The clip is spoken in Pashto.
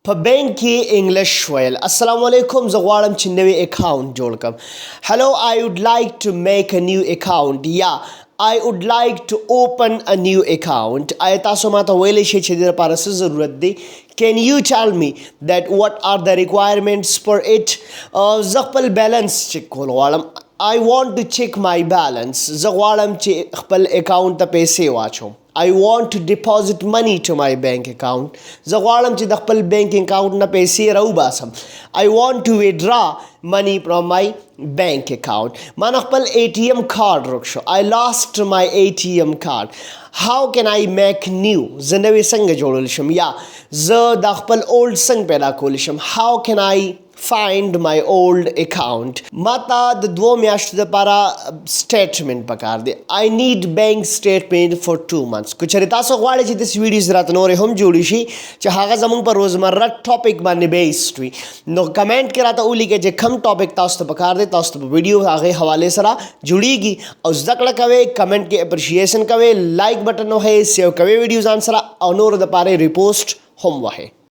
په بینک کې انګلیش ویل. السلام علیکم، زه غواړم چې نوی اکاونټ جوړ کړم. hello, I would like to make a new account. یا I would like to open a new account. آیا تاسو ماته ویلی شئ چې د دې لپاره څه ضرورت دی؟ Can you tell me that what are the requirements for it? زه خپل بیلنس چیک کول غواړم. I want to check my balance. زه غواړم چې خپل اکاونټ ته پیسې واچوم. I want to deposit money to my bank account. زه غواړم چې د خپل بینک اکاونټ نه پیسې راوباسم. I want to withdraw money from my bank account. ما نه خپل ATM card ورک شو. I lost my ATM card. How can I make new? زه نوی څنګه جوړولی شم؟ یا زه د خپل اولډ څنګه پیدا کولی شم؟ How can I find my old account? ماته د 2 میاشتو دپاره سټیټمنټ پکار دی. I need bank statement for 2 months. که چېرې تاسو غواړئ چې داسې ویډیوز راته نورې هم جوړې شي چې هغه زموږ په روزمره ټاپک باندې بیسډ وي، نو کمنټ کې راته ولیکئ چې کوم ټاپک تاسو ته پکار دی، تاسو ته په ویډیو هغې حوالې سره جوړیږي. او زده کړه کوئ، کمنټ کې اپریشیشن کوئ، لایک بټن وهئ، سیو کوئ ویډیو ځان سره، او نورو دپاره یې ریپوسټ هم وهئ.